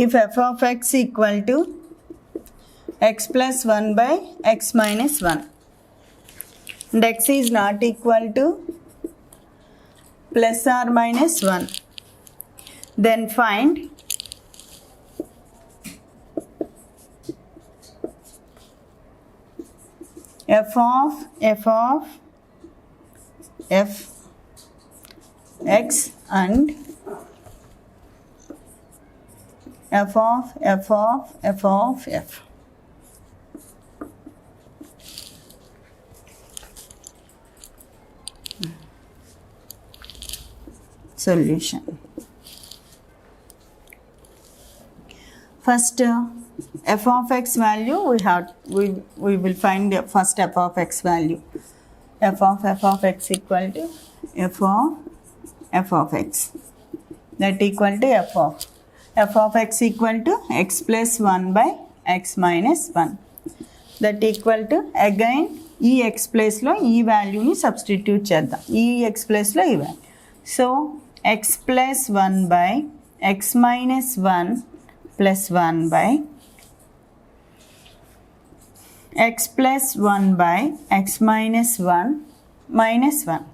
if f of x equal to x plus 1 by x minus 1 and x is not equal to plus or minus 1, then find f of f x and f of f. Solution. First, f of x value we will find the first f of x value. f of x equal to f of x, that equal to f of x equal to x plus 1 by x minus 1, that equal to again e x place lo e value ni substitute cheddam, e x place lo e value. So x plus 1 by x minus 1 plus 1 by x plus 1 by x minus 1 minus 1.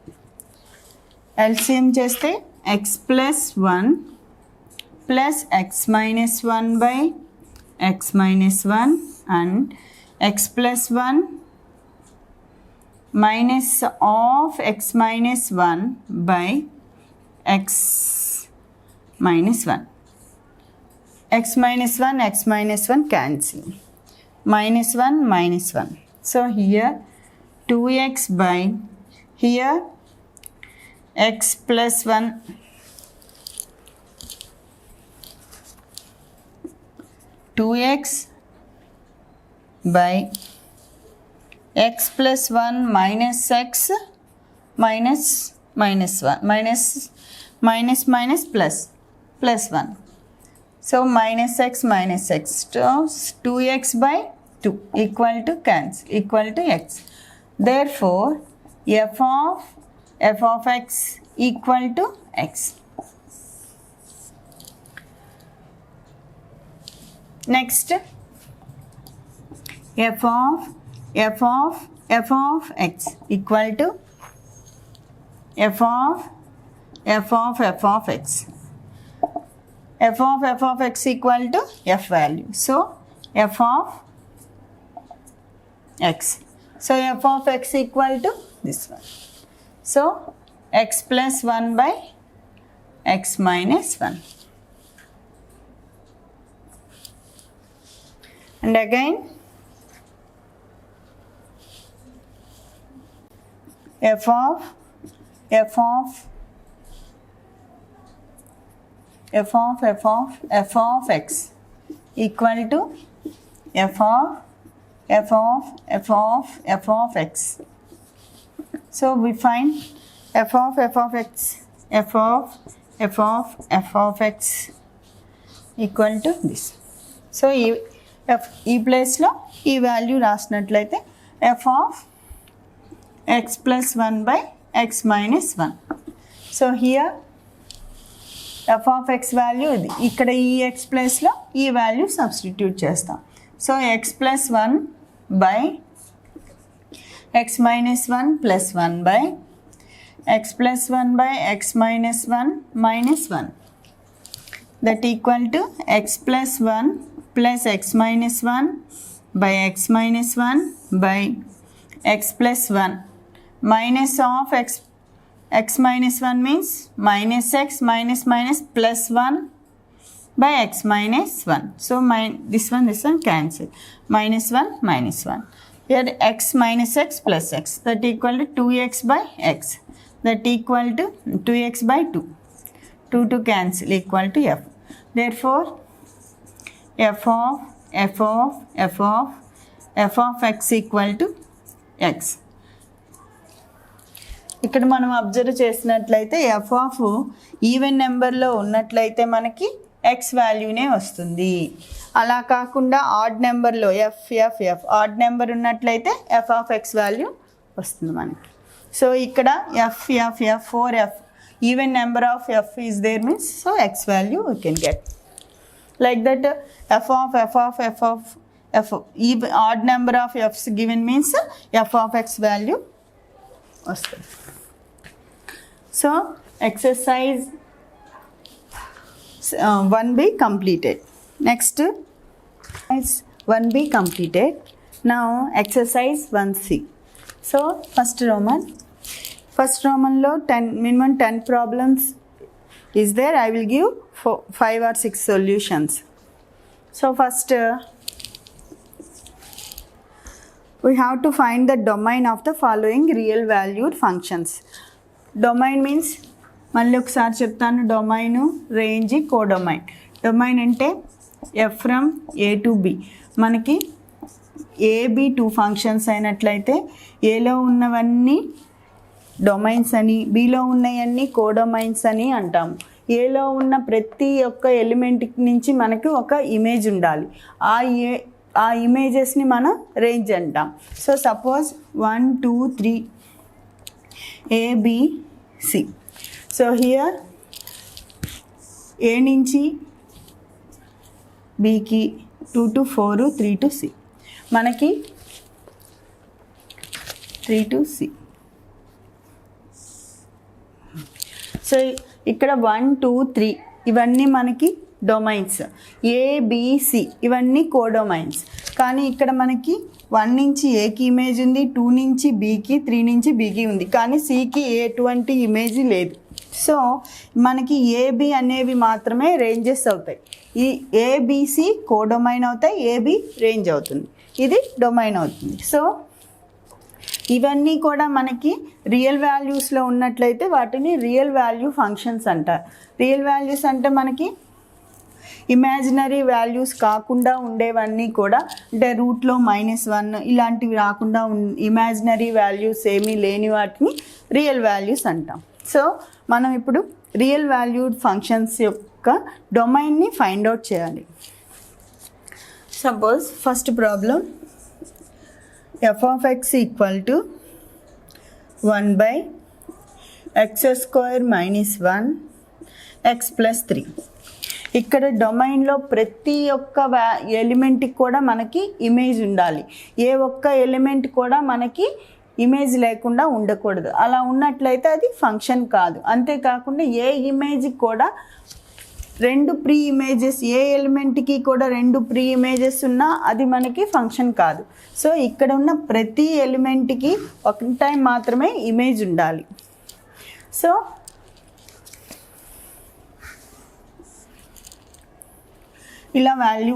LCM cheste x plus 1 plus x minus 1 by x minus 1 and x plus 1 minus of x minus 1 by x minus 1. X minus 1 cancel. Minus 1. So here 2x by here x plus 1 2x by x plus 1 minus x minus 1 minus plus 1. So minus x. So 2x by 2 equal to cancel, equal to x. Therefore, f of x equal to x. Next, f of x equal to f of x. f of x equal to f value. So f of x. So f of x equal to this one. So x plus 1 by x minus 1. And again f of x equal to f of x. So we find f of x equal to this. So ఈ ప్లేస్లో ఈ value రాసినట్లయితే f of x plus 1 by x minus 1. So here f of x value ఇది, ఇక్కడ ఈ x ప్లేస్లో ఈ value substitute చేస్తాం. So x plus 1 by x minus 1 plus 1 by x plus 1 by x minus 1 minus 1, that equal to x plus 1 plus x minus 1 by x minus 1 by x plus 1 minus of x minus 1 means minus x minus plus 1 by x minus 1. So this one cancel. Minus 1. Here x minus x plus x, that equal to 2x by x, that equal to 2x by 2. 2 to cancel, equal to f. Therefore f of x equal to x. ఇక్కడ మనం observe చేసినట్లయితే f of even నెంబర్లో ఉన్నట్లయితే మనకి x వాల్యూనే వస్తుంది. అలా కాకుండా odd నెంబర్లో ఎఫ్ ఆడ్ నెంబర్ ఉన్నట్లయితే f ఆఫ్ x వాల్యూ వస్తుంది మనకి. సో ఇక్కడ f 4f even number of f is there means so x value we can get. Like that even odd number of f's given means f of x value వస్తుంది. So exercise 1b completed. Next is 1b completed. Now exercise 1c. So first Roman lo minimum 10 problems is there. I will give 5 or 6 solutions. So first we have to find the domain of the following real valued functions. Domain means మళ్ళీ ఒకసారి చెప్తాను, domain, range, codomain. Domain అంటే F from A to be. మనకి AB 2 functions అయినట్లయితే ఏలో ఉన్నవన్నీ domains అని, below ఉన్నవన్నీ కోడొమైన్స్ అని అంటాము. ఏలో ఉన్న ప్రతి ఒక్క ఎలిమెంట్ నుంచి మనకి ఒక ఇమేజ్ ఉండాలి. ఆ ఇమేజెస్ని మనం రేంజ్ అంటాం. So suppose 1 2 3 ABC. So here A నుంచి బికి 2 to 4 3 to C, మనకి 3 to C. సో ఇక్కడ 1 2 3 ఇవన్నీ మనకి డొమైన్స్. ఏబిసి ఇవన్నీ కోడొమైన్స్. కానీ ఇక్కడ మనకి 1 నుంచి ఏకి ఇమేజ్ ఉంది, 2 నుంచి బికి, 3 నుంచి బికి ఉంది, కానీ సికి ఎటువంటి ఇమేజ్ లేదు. సో మనకి ఏబి అనేవి మాత్రమే రేంజెస్ అవుతాయి. ఈ ఏబిసి కోడొమైన్ అవుతాయి, ఏబి రేంజ్ అవుతుంది, ఇది డొమైన్ అవుతుంది. సో ఇవన్నీ కూడా మనకి రియల్ వాల్యూస్లో ఉన్నట్లయితే వాటిని రియల్ వాల్యూ ఫంక్షన్స్ అంటారు. రియల్ వాల్యూస్ అంటే మనకి ఇమాజినరీ వాల్యూస్ కాకుండా ఉండేవన్నీ కూడా, అంటే రూట్లో -1 ఇలాంటివి రాకుండా ఇమాజినరీ వాల్యూస్ ఏమీ లేని వాటిని రియల్ వాల్యూస్ అంటాం. సో మనం ఇప్పుడు రియల్ వాల్యూడ్ ఫంక్షన్స్ యొక్క డొమైన్ని ఫైండ్ అవుట్ చేయాలి. Suppose first problem, f of x equal to 1 by x square minus 1 x plus 3. ఇక్కడ డొమైన్లో ప్రతి ఒక్క ఎలిమెంట్కి కూడా మనకి ఇమేజ్ ఉండాలి. ఏ ఒక్క ఎలిమెంట్ కూడా మనకి ఇమేజ్ లేకుండా ఉండకూడదు. అలా ఉన్నట్లయితే అది ఫంక్షన్ కాదు. అంతేకాకుండా ఏ ఇమేజ్ కూడా 2 ప్రీ ఇమేజెస్, ఏ ఎలిమెంట్కి కూడా 2 ప్రీ ఇమేజెస్ ఉన్నా అది మనకి ఫంక్షన్ కాదు. సో ఇక్కడ ఉన్న ప్రతి ఎలిమెంట్కి ఒక టైం మాత్రమే ఇమేజ్ ఉండాలి. సో ఇలా వాల్యూ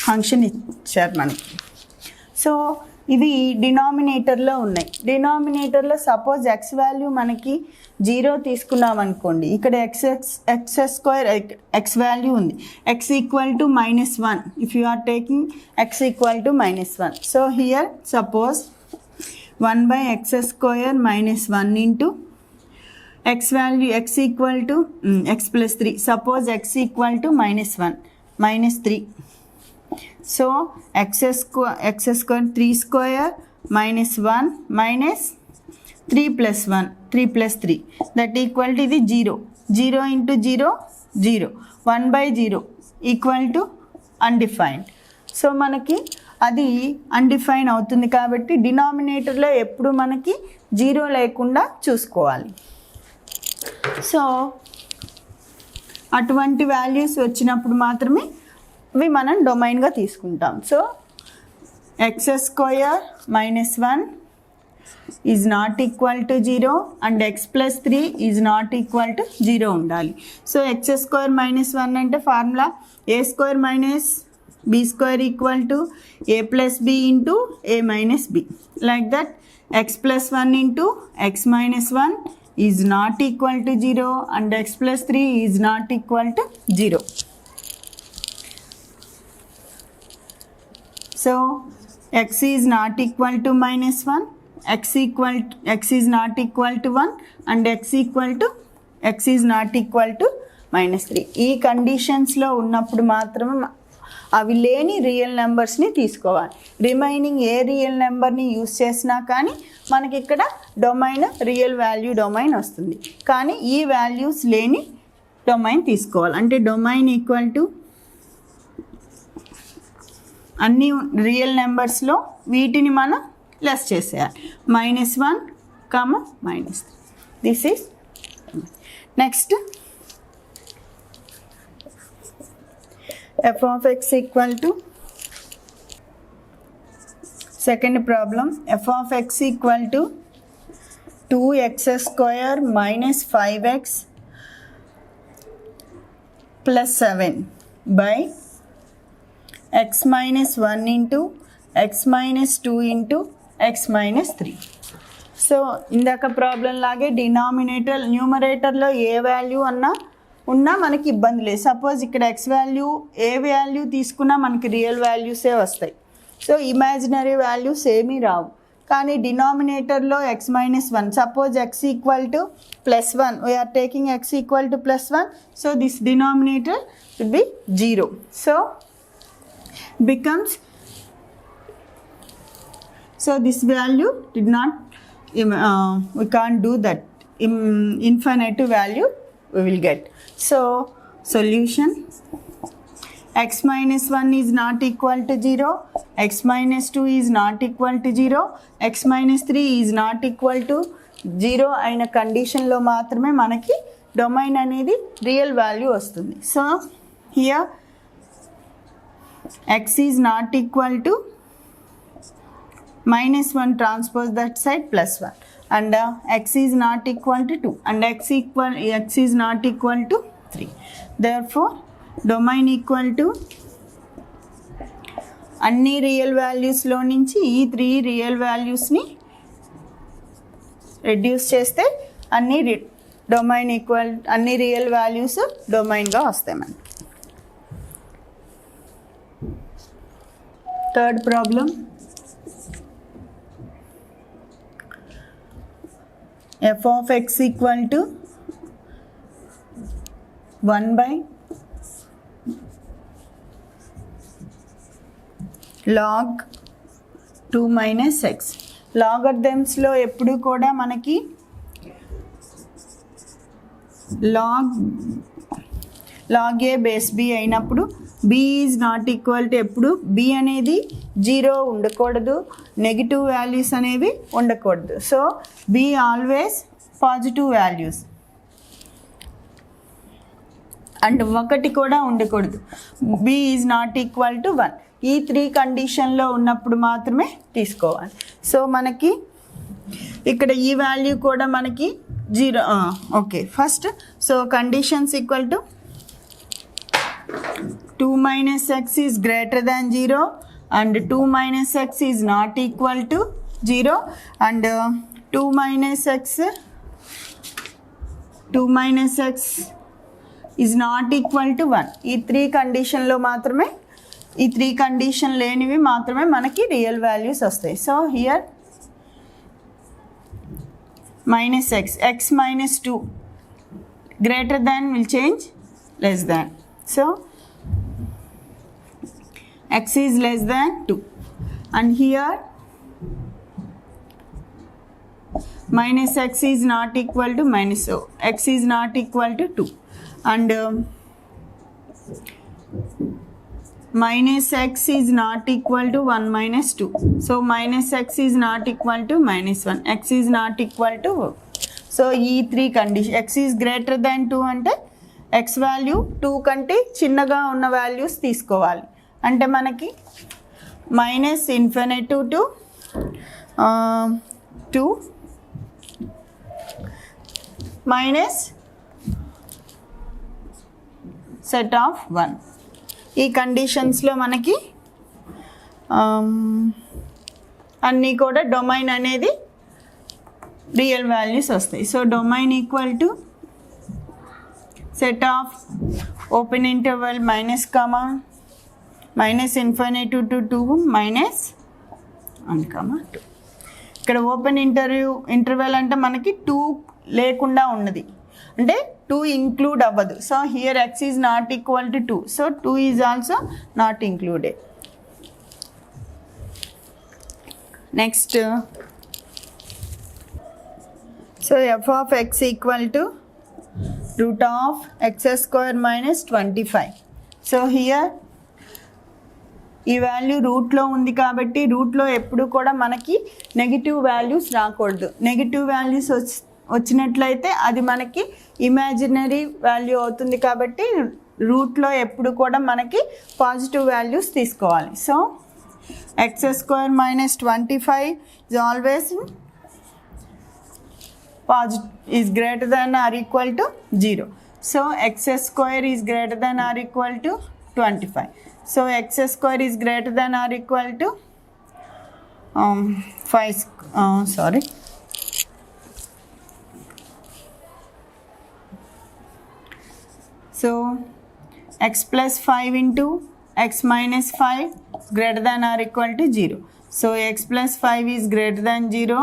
ఫంక్షన్ ఇచ్చారు మనకి. సో ఇవి డినామినేటర్లో ఉన్నాయి. డినామినేటర్లో సపోజ్ ఎక్స్ వాల్యూ మనకి 0 తీసుకున్నాం అనుకోండి, ఇక్కడ ఎక్స్ స్క్వేర్ ఎక్స్ వాల్యూ ఉంది, x equal to -1. If you are taking x equal to -1, so here suppose 1 by x square -1 into x value x equal to x plus 3. Suppose x equal to -1 -3. So x square 3 square -1 minus 3 plus 1 3 plus 3 that equal to the 0. 0 into 0 0. 1 by 0 equal to undefined. So మనకి అది undefined అవుతుంది కాబట్టి డినామినేటర్లో ఎప్పుడు మనకి 0 లేకుండా చూసుకోవాలి. So అటువంటి values వచ్చినప్పుడు మాత్రమే ఇవి మనం డొమైన్గా తీసుకుంటాం. So x square -1 is not equal to 0 and x plus 3 is not equal to 0 ఉండాలి. సో ఎక్స్ స్క్వేర్ -1 అంటే formula a square minus b square equal to a plus b into a minus b. Like that x plus 1 into x minus 1 is not equal to 0 and x plus 3 is not equal to 0. So x is not equal to -1, x is not equal to 1 and x is not equal to -3. ఈ కండిషన్స్లో ఉన్నప్పుడు మాత్రమే అవి లేని real నెంబర్స్ని తీసుకోవాలి. Remaining ఏ real నెంబర్ని use చేసినా కానీ మనకి ఇక్కడ డొమైన్ రియల్ వాల్యూ డొమైన్ వస్తుంది. కానీ ఈ వాల్యూస్ లేని డొమైన్ తీసుకోవాలి. అంటే డొమైన్ ఈక్వల్ టు అన్ని రియల్ నెంబర్స్లో వీటిని మనం లెస్ చేసేయాలి. -1, -3. This is next f of x equal to second problem, f of x equal to 2x square minus 5x plus 7 by x minus 1 into x minus 2 into x minus 3. So ఇందాక problem లాగే న్యూమరేటర్లో ఏ value ఉన్నా మనకి ఇబ్బంది లేదు. Suppose ఇక్కడ X value ఏ value తీసుకున్నా మనకి రియల్ వాల్యూసే వస్తాయి. సో ఇమాజినరీ వాల్యూస్ ఏమీ రావు. కానీ డినామినేటర్లో x minus 1, suppose x equal to +1, we are taking x equal to +1, so this denominator will be 0. So becomes, so this value did not, we can't do that, infinite value we will get. So solution, x minus 1 is not equal to 0, x minus 2 is not equal to 0, x minus 3 is not equal to 0 అయిన కండిషన్లో మాత్రమే మనకి domain అనేది real value వస్తుంది. So here x is not equal to -1 transpose that side +1, and x is not equal to 2, and x is not equal to 3. Therefore domain equal to అన్ని real వాల్యూస్లో నుంచి ఈ 3 real వాల్యూస్ని reduce చేస్తే అన్ని real values డొమైన్గా వస్తాయి మనకి. Third problem, f of x equal to 1 by log 2 minus x. లాగర్థమ్స్లో ఎప్పుడు కూడా మనకి log a బేస్ b అయినప్పుడు b is not equal to, ఎప్పుడు b అనేది 0 ఉండకూడదు, నెగిటివ్ వాల్యూస్ అనేవి ఉండకూడదు. So b always positive values and 1 కూడా ఉండకూడదు. b is not equal to 1. ఈ 3 కండిషన్లో ఉన్నప్పుడు మాత్రమే తీసుకోవాలి. సో మనకి ఇక్కడ ఈ వాల్యూ కూడా మనకి 0. Okay, first so conditions equal to 2 minus x is greater than 0 and 2 minus x is not equal to 0, and 2 minus x is not equal to 1. ఈ 3 కండిషన్లో మాత్రమే, ఈ 3 కండిషన్ లేనివి మాత్రమే మనకి రియల్ వాల్యూస్ వస్తాయి. So here -x minus 2 greater than will change less than. So x is less than 2, and here -x is not equal to x is not equal to 2, and -x is not equal to 1 minus 2. So -x is not equal to -1, x is not equal to. So ఈ 3 condition, x is greater than 2 అంటే x value 2 కంటే చిన్నగా ఉన్న values తీసుకోవాలి. అంటే మనకి -∞ to 2 minus set of 1. ఈ కండిషన్స్లో మనకి అన్నీ కూడా డొమైన్ అనేది రియల్ వాల్యూస్ వస్తాయి. So domain equal to set of open interval -∞ to 2 -1, 2. ఇక్కడ ఓపెన్ ఇంటర్వెల్ అంటే మనకి 2 లేకుండా ఉన్నది, అంటే 2 ఇంక్లూడ్ అవ్వదు. So here x is not equal to 2, so 2 is also not included. Next, so f of x equal to √(x² - 25). So here ఈ value రూట్లో ఉంది కాబట్టి రూట్లో ఎప్పుడు కూడా మనకి నెగిటివ్ వాల్యూస్ రాకూడదు. నెగిటివ్ వాల్యూస్ వచ్చినట్లయితే అది మనకి ఇమాజినరీ వాల్యూ అవుతుంది కాబట్టి రూట్లో ఎప్పుడు కూడా మనకి పాజిటివ్ వాల్యూస్ తీసుకోవాలి. So x square minus 25 is always positive, is greater than or equal to 0. So x square is greater than or equal to 25. So x square is greater than or equal to 5. So x plus 5 into x minus 5 greater than or equal to 0. So x plus 5 is greater than 0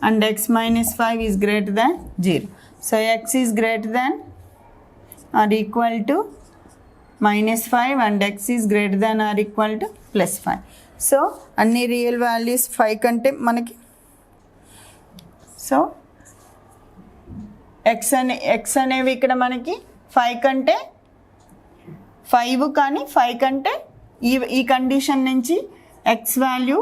and x minus 5 is greater than 0. So x is greater than or equal to minus 5 and x is greater than or equal to plus 5. So అన్ని real values 5 కంటే మనకి, so x అనేవి ఇక్కడ మనకి 5 కంటే 5 కానీ 5 కంటే ఈ కండిషన్ నుంచి x వాల్యూ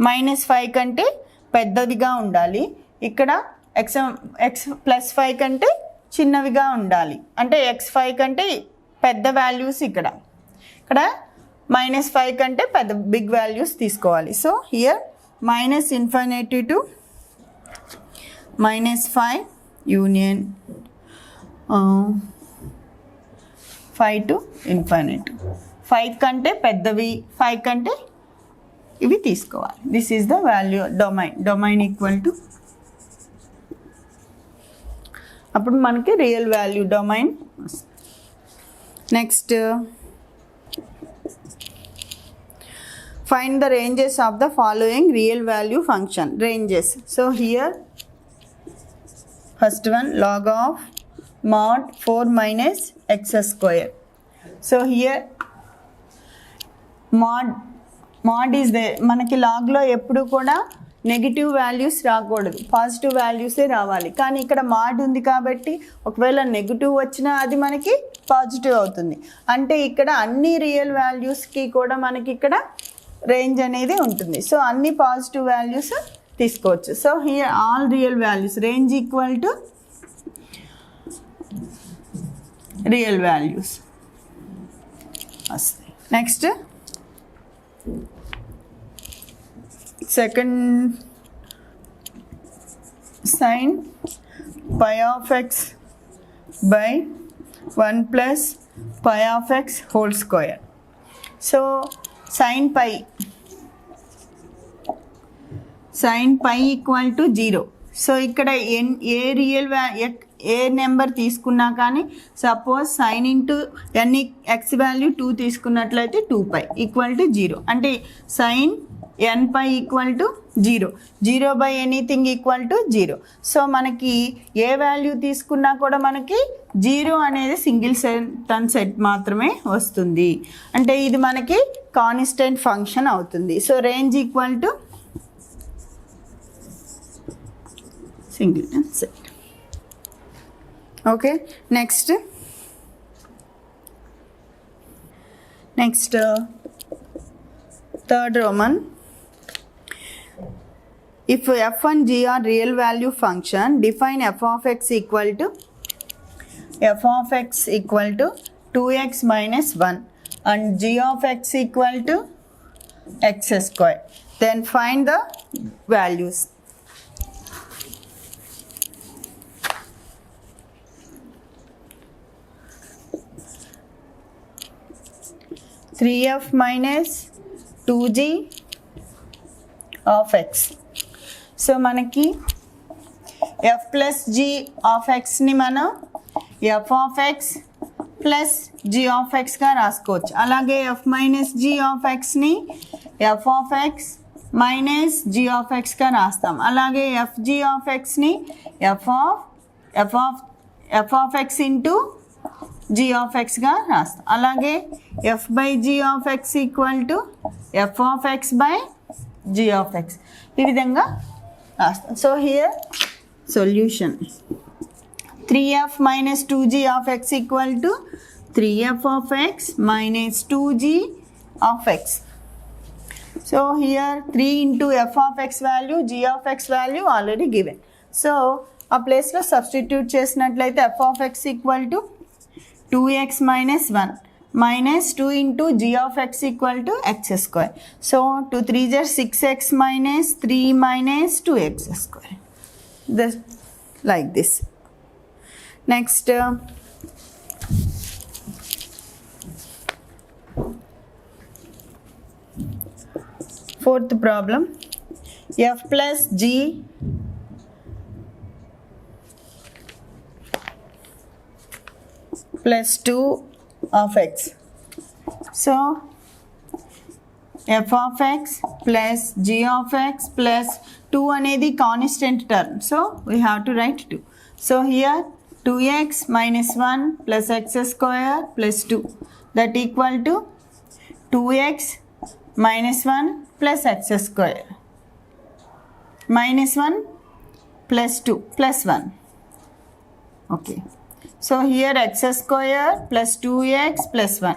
-5 కంటే పెద్దదిగా ఉండాలి. ఇక్కడ x ప్లస్ 5 కంటే చిన్నవిగా ఉండాలి. అంటే x5 కంటే పెద్ద వాల్యూస్ ఇక్కడ -5 కంటే పెద్ద బిగ్ వాల్యూస్ తీసుకోవాలి. So here -∞ to -5 union 5 to ∞. 5 కంటే పెద్దవి 5 కంటే ఇవి తీసుకోవాలి. This is the value domain equal to, అప్పుడు మనకి real value domain. Next find the ranges of the following real value function. Ranges, so here first one log of mod 4 minus x square. So here mod is there. మనకి లాగ్లో ఎప్పుడు కూడా negative values రాకూడదు, positive వాల్యూసే రావాలి. కానీ ఇక్కడ mod ఉంది కాబట్టి ఒకవేళ నెగిటివ్ వచ్చినా అది మనకి పాజిటివ్ అవుతుంది. అంటే ఇక్కడ అన్ని రియల్ వాల్యూస్కి కూడా మనకి ఇక్కడ రేంజ్ అనేది ఉంటుంది. సో అన్ని పాజిటివ్ వాల్యూస్ తీసుకోవచ్చు. So here all real values, range equal to real values వస్తాయి. Next second sin pi of x by 1 plus pi of x whole square. So sin pi equal to 0. So ఇక్కడ a real a number తీసుకున్నా కానీ suppose sine into x value 2 తీసుకున్నట్లయితే 2π equal to 0. అంటే sine nπ equal to 0, 0 by anything equal to 0. So మనకి a value తీసుకున్నా కూడా మనకి 0 అనేది సింగిల్ సెట్ మాత్రమే వస్తుంది. అంటే ఇది మనకి కాన్స్టెంట్ ఫంక్షన్ అవుతుంది. So range equal to singleton set. Okay, next third Roman. If f and g are real value function, define f of x equal to 2x minus 1 and g of x equal to x square. Then find the values. 3f minus 2g of x. So మనకి f plus g of ఎక్స్ని మనం f of x plus g of ఎక్స్గా రాసుకోవచ్చు. అలాగే f minus g of ఎక్స్ని f of x minus g of ఎక్స్గా రాస్తాం. అలాగే fg ఆఫ్ ఎక్స్ని f of x into g of ఎక్స్గా రాస్తాం. అలాగే f by g of x equal to f of x by g of x, ఈ విధంగా రాస్తాం. So here solution 3f minus 2g of x equal to 3f of x minus 2g of x. So here 3 into f of x value, g of x value already given. So ఆ ప్లేస్లో substitute చేసినట్లయితే f of x equal to 2x minus 1 minus 2 into g of x equal to x square. So 2 3s are 6x minus 3 minus 2x square. This like this. Next fourth problem, f plus g plus 2 of x. So f of x plus g of x plus 2 అనేది constant term. So we have to write 2. So here 2x minus 1 plus x square plus 2, that equal to 2x minus 1 plus x square minus 1 plus 2 plus 1. Okay. So here x square plus 2x plus 1.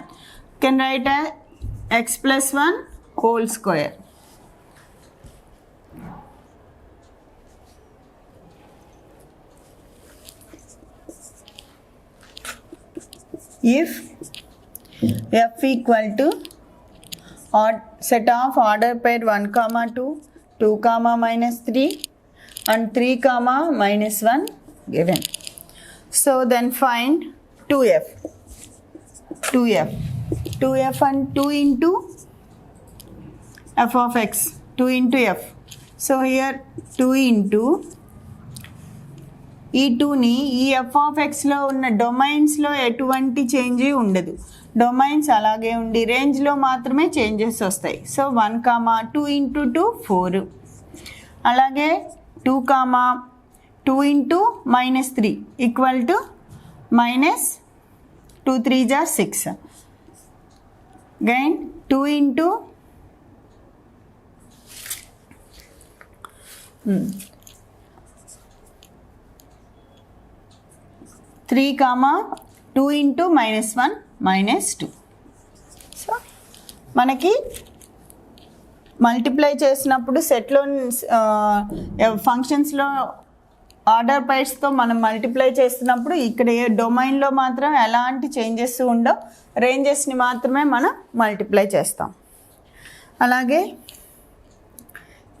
Can write as x plus 1 whole square. If f equal to set of order pair 1 comma 2, 2 comma minus 3 and 3 comma minus 1 given. So then find 2f and 2 into f of x, 2 into f. So here 2 into ఈ 2ని ఈ F of ఎక్స్లో ఉన్న డొమైన్స్లో ఎటువంటి change ఉండదు, domains అలాగే ఉండి రేంజ్లో మాత్రమే చేంజెస్ వస్తాయి. సో 1 కామా 2 ఇంటూ 2 4, అలాగే 2 comma 2 into minus 3 equal to minus 2 3s are 6. Again 2 into 3 comma 2 into minus 1 minus 2. So మనకి మల్టిప్లై చేసినప్పుడు సెట్లో ఫంక్షన్స్లో ఆర్డర్ పైర్స్తో మనం మల్టిప్లై చేస్తున్నప్పుడు ఇక్కడ ఏ డొమైన్లో మాత్రం ఎలాంటి చేంజెస్ ఉండవు, రేంజెస్ని మాత్రమే మనం మల్టిప్లై చేస్తాం. అలాగే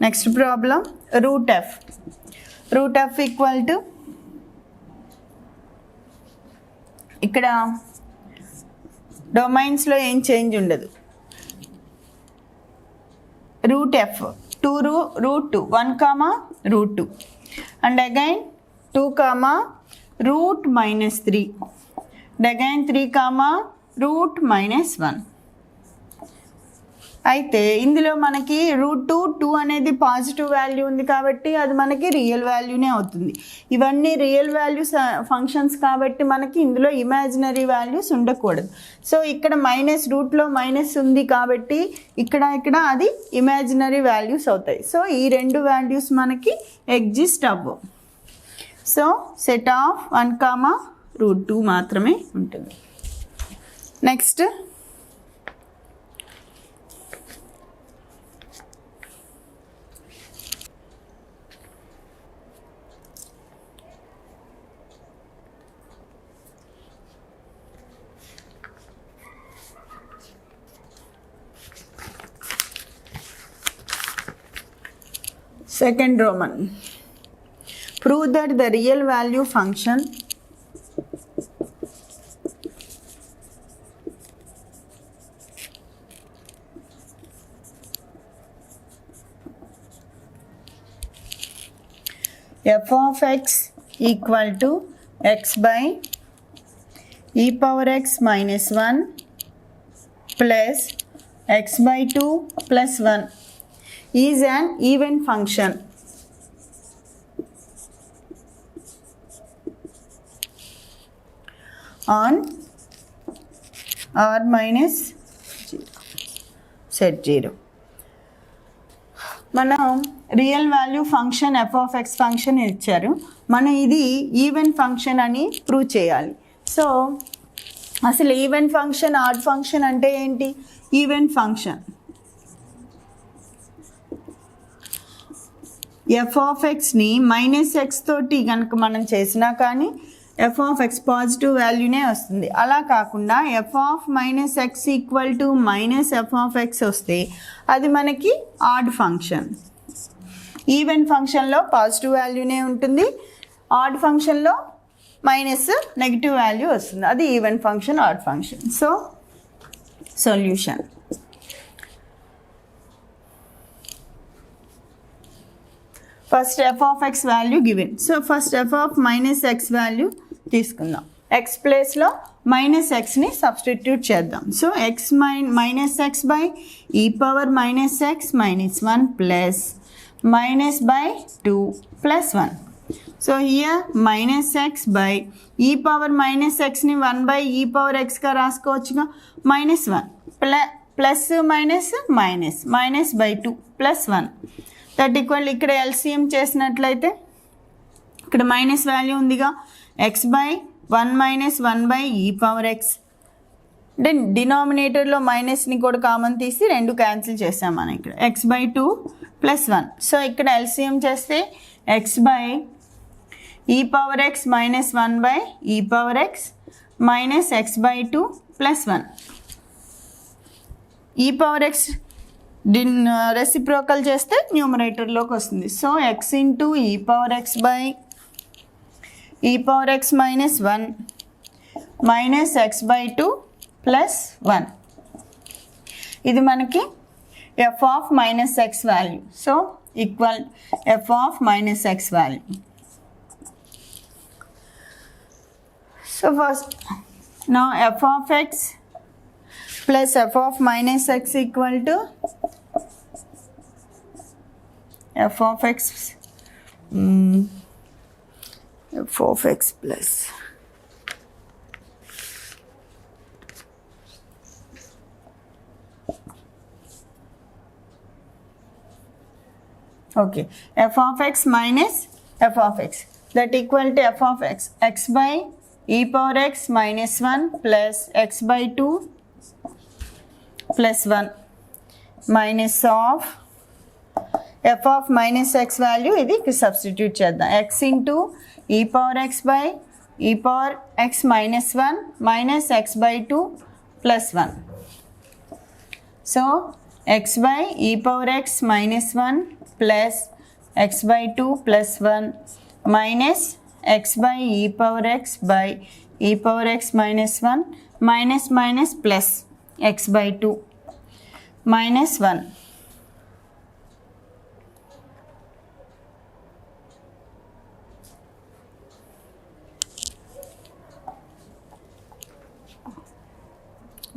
next problem root f equal to, ఇక్కడ డొమైన్స్లో ఏం చేంజ్ ఉండదు, root f 2 root 2 1 comma root 2 and again 2 comma root minus 3 and again 3 comma root minus 1. అయితే ఇందులో మనకి √2 అనేది పాజిటివ్ వాల్యూ ఉంది కాబట్టి అది మనకి రియల్ వాల్యూనే అవుతుంది. ఇవన్నీ రియల్ వాల్యూస్ ఫంక్షన్స్ కాబట్టి మనకి ఇందులో ఇమాజినరీ వాల్యూస్ ఉండకూడదు. సో ఇక్కడ మైనస్ రూట్లో మైనస్ ఉంది కాబట్టి ఇక్కడ అది ఇమాజినరీ వాల్యూస్ అవుతాయి. సో ఈ రెండు వాల్యూస్ మనకి ఎగ్జిస్ట్ అవ్వవు. సో సెట్ ఆఫ్ 1 కామా √2 మాత్రమే ఉంటుంది. Next second Roman, prove that the real value function f of x equal to x by e power x minus 1 plus x by 2 plus 1 is an even function on r minus 0 set 0. మనం real value function f of x function ఇచ్చారు, మనం ఇది even function అని prove చేయాలి. So అసలు even function odd function అంటే ఏంటి? Even function f of ఎక్స్ని మైనస్ ఎక్స్ తోటి కనుక మనం చేసినా కానీ ఎఫ్ ఆఫ్ ఎక్స్ పాజిటివ్ వాల్యూనే వస్తుంది. అలా కాకుండా f of minus x equal to minus f of x వస్తే అది మనకి ఆడ్ ఫంక్షన్. ఈవెన్ ఫంక్షన్లో పాజిటివ్ వాల్యూనే ఉంటుంది, ఆడ్ ఫంక్షన్లో మైనస్ నెగిటివ్ వాల్యూ వస్తుంది. అది even function, odd function. So solution first f of x value given. So first f of minus x value తీసుకుందాం. ఎక్స్ ప్లేస్లో మైనస్ ఎక్స్ని సబ్స్టిట్యూట్ చేద్దాం. So x minus x by e power minus x minus 1 plus minus by 2 plus 1. So here minus x by e power minus ఎక్స్ని 1 by e power ఎక్స్గా రాసుకోవచ్చుగా. Minus 1 plus minus minus minus by 2 plus 1 that equal. ఇక్కడ LCM చేసినట్లయితే ఇక్కడ minus value ఉందిగా, X by 1 minus 1 by e power X. అంటే డినామినేటర్లో మైనస్ని కూడా common తీసి 2 క్యాన్సిల్ చేసాం మనం ఇక్కడ. X by 2 plus 1. సో ఇక్కడ ఎల్సిఎం చేస్తే X by e power x minus 1 by e power x minus x by 2 plus 1. ఈ పవర్ ఎక్స్ రెసిప్రోకల్ చేస్తే న్యూమరేటర్లోకి వస్తుంది. సో ఎక్స్ ఇంటూ ఈ power X by e power x minus 1 minus x by 2 plus 1. ఇది మనకి F of minus x value. So equal F of minus x value. So first నా F of X plus f of minus x equal to f of x f of x plus okay f of x minus f of x that equal to f of x x by e power x minus 1 plus x by 2 plus 1 minus of f of minus x value ఇది substitute చేద్దాం. x into e power x by e power x minus 1 minus x by 2 plus 1. So x by e power x minus 1 plus x by 2 plus 1 minus x by e power x by e power x minus 1 minus minus plus x by 2 minus 1.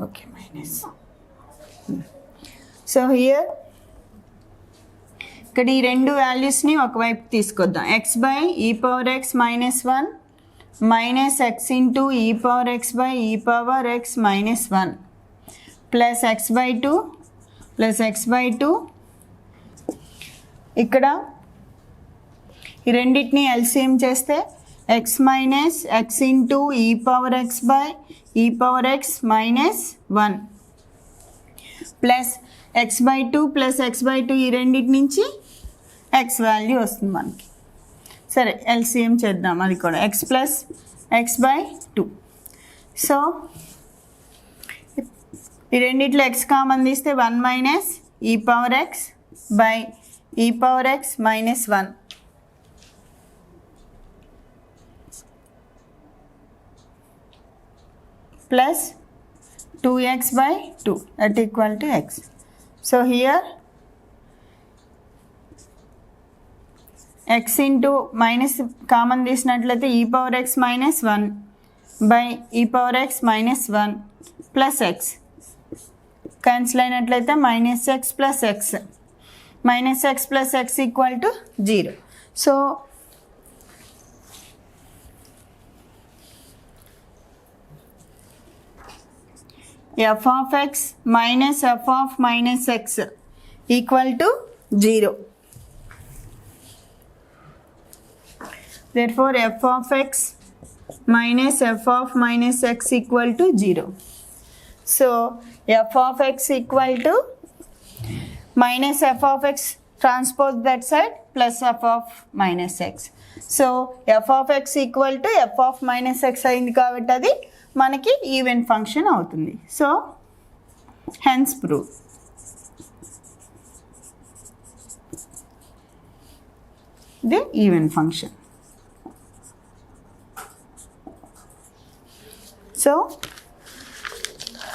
Okay, minus. So here ఇక్కడ ఈ రెండు వాల్యూస్ని ఒకవైపు తీసుకొద్దాం. X by e power x minus 1 minus X into ఈ power X by e power x minus 1 plus X by 2 plus X by 2. ఇక్కడ ఈ రెండింటిని ఎల్సిఎం చేస్తే ఎక్స్ మైనస్ ఎక్స్ ఇంటూ ఈ power X by e power x minus 1 plus X by 2 plus X by 2 ఈ రెండింటి నుంచి X value వస్తుంది మనకి. సరే ఎల్సిఎం చేద్దాం అది కూడా. X plus X by 2. So ఈ రెండిట్లో ఎక్స్ కామన్ తీస్తే 1 మైనస్ ఈ power X by e power x minus 1 plus 2x by 2 that equal to x. So here x into minus common తీసినట్లయితే e power x minus 1 by e power x minus 1 plus x cancel అయినట్లయితే minus x plus x minus x plus x equal to 0. So f of x minus f of minus x equal to 0. Therefore f of x minus f of minus x equal to 0. So f of x equal to minus f of x transpose that side plus f of minus x. So f of x equal to f of minus x అయింది కాబట్టి అది మనకి even function అవుతుంది. So hence prove. The even function.